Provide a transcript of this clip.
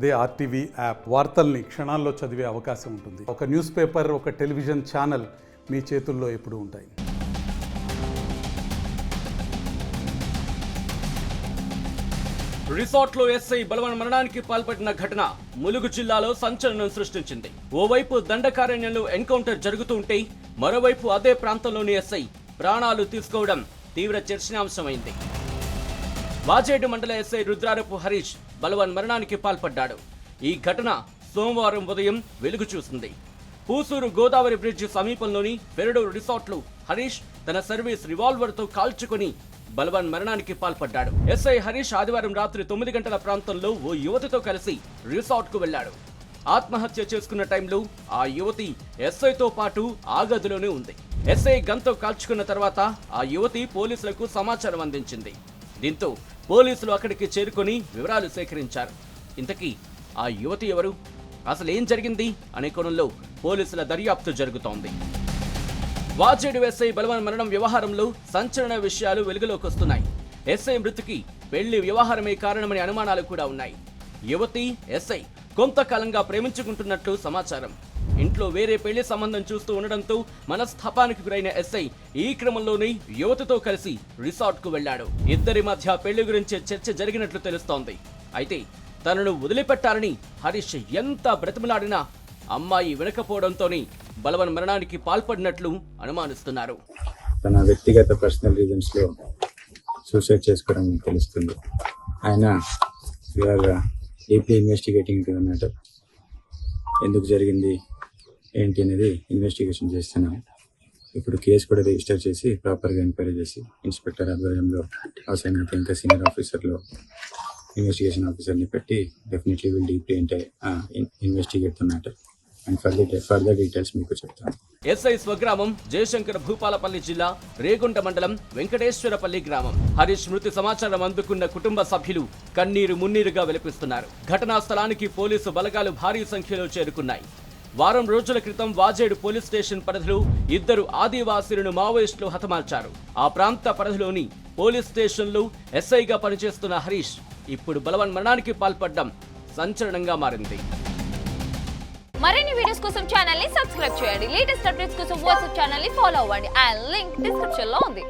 అదే RTV app వార్తల్ని క్షణాల్లో చదివే అవకాశం ఉంటుంది. ఒక న్యూస్ పేపర్, ఒక టెలివిజన్ ఛానల్ మీ చేతుల్లో ఎప్పుడూ ఉంటాయి. రిసార్ట్లో ఎస్ఐ బలవన్ మరణానికి పాల్పడిన ఘటన ములుగు జిల్లాలో సంచలనం సృష్టించింది. ఓవైపు దండకారణ్యంలో ఎన్కౌంటర్ జరుగుతూ ఉంటే మరోవైపు అదే ప్రాంతంలోని ఎస్ఐ ప్రాణాలు తీసుకోవడం తీవ్ర చర్చనీయాంశమైంది. వాజేడు మండల ఎస్ఐ రుద్రారపు హరీష్ బలవన్ మరణానికి పాల్పడ్డాడు. ఈ ఘటన సోమవారం ఉదయం వెలుగు చూసింది. పూసూరు గోదావరి బ్రిడ్జ్ సమీపంలోని పెరడు రిసార్ట్లో హరీష్ తన సర్వీస్ రివాల్వర్తో కాల్చుకొని బలవన్ మరణానికి పాల్పడ్డాడు. ఎస్ఐ హరీష్ ఆదివారం రాత్రి 9 గంటల ప్రాంతంలో ఓ యువతితో కలిసి రిసార్ట్కు వెళ్లాడు. ఆత్మహత్య చేసుకున్న టైంలో ఆ యువతి ఎస్ఐతో పాటు ఆ గదిలోనే ఉంది. ఎస్ఐ గన్తో కాల్చుకున్న తర్వాత ఆ యువతి పోలీసులకు సమాచారం అందించింది. దీంతో పోలీసులు అక్కడికి చేరుకొని వివరాలు సేకరించారు. ఇంతకీ ఆ యువతి ఎవరు, అసలు ఏం జరిగింది అనే కోణంలో పోలీసుల దర్యాప్తు జరుగుతోంది. వాజేడు ఎస్ఐ బలవన్ మరణం వ్యవహారంలో సంచలన విషయాలు వెలుగులోకి వస్తున్నాయి. ఎస్ఐ మృతికి పెళ్లి వ్యవహారమే కారణమనే అనుమానాలు కూడా ఉన్నాయి. యువతి ఎస్ఐ కొంతకాలంగా ప్రేమించుకుంటున్నట్లు సమాచారం. ఇంట్లో వేరే పెళ్లి సంబంధం చూస్తూ ఉండడంతో మనస్తాపానికి గురైన ఎస్ఐ ఈ క్రమంలోనే యువతితో కలిసి రిసార్ట్కు వెళ్లాడు. ఇద్దరి మధ్య పెళ్లి గురించే చర్చ జరిగినట్లు తెలుస్తోంది. అయితే తనను వదిలిపెట్టాలని హరీష్ ఎంత బ్రతిమలాడినా అమ్మాయి వినకపోవడంతోనే బలవన్ మరణానికి పాల్పడినట్లు అనుమానిస్తున్నారు. తన వ్యక్తిగత పర్సనల్ రీజన్స్ లో సూసైడ్ చేసుకోవడం తెలుస్తుంది. ఆయన ఇవాళ డీప్లీ ఇన్వెస్టిగేటింగ్ మ్యాటర్ ఎందుకు జరిగింది ఏంటి అనేది ఇన్వెస్టిగేషన్ చేస్తున్నాం. ఇప్పుడు కేసు కూడా రిజిస్టర్ చేసి ప్రాపర్గా ఎంక్వైరీ చేసి ఇన్స్పెక్టర్ ఆధ్వర్యంలో అవసరమైతే ఇంకా సీనియర్ ఆఫీసర్లో ఇన్వెస్టిగేషన్ ఆఫీసర్ని పెట్టి definitely will deeply investigate the matter and further details మీకు చెప్తాను. ఎస్ఐ స్వగ్రామం జయశంకర్ భూపాలపల్లి జిల్లా రేగుంట మండలం వెంకటేశ్వరపల్లి గ్రామం. హరీష్ మృతి సమాచారం అందుకున్న కుటుంబ సభ్యులు కన్నీరు మున్నీరుగా విలపిస్తున్నారు. ఘటనా స్థలానికి పోలీసు బలగాలు భారీ సంఖ్యలో చేరుకున్నాయి. వారం రోజుల క్రితం వాజేడు పోలీస్ స్టేషన్ పరిధిలో 2 ఆదివాసీలను మావోయిస్టులు హతమార్చారు. ఆ ప్రాంత పరిధిలోని పోలీస్ స్టేషన్లో ఎస్ఐగా పనిచేస్తున్న హరీష్ ఇప్పుడు బలవన్ మరణానికి పాల్పడడం సంచలనంగా మారింది. మరిన్ని వీడియోస్ కోసం ఛానల్ ని సబ్స్క్రైబ్ చేయండి. లేటెస్ట్ అప్డేట్స్ కోసం వాట్సాప్ ఛానల్ ని ఫాలో అవ్వండి. ఆ లింక్ డిస్క్రిప్షన్ లో ఉంది.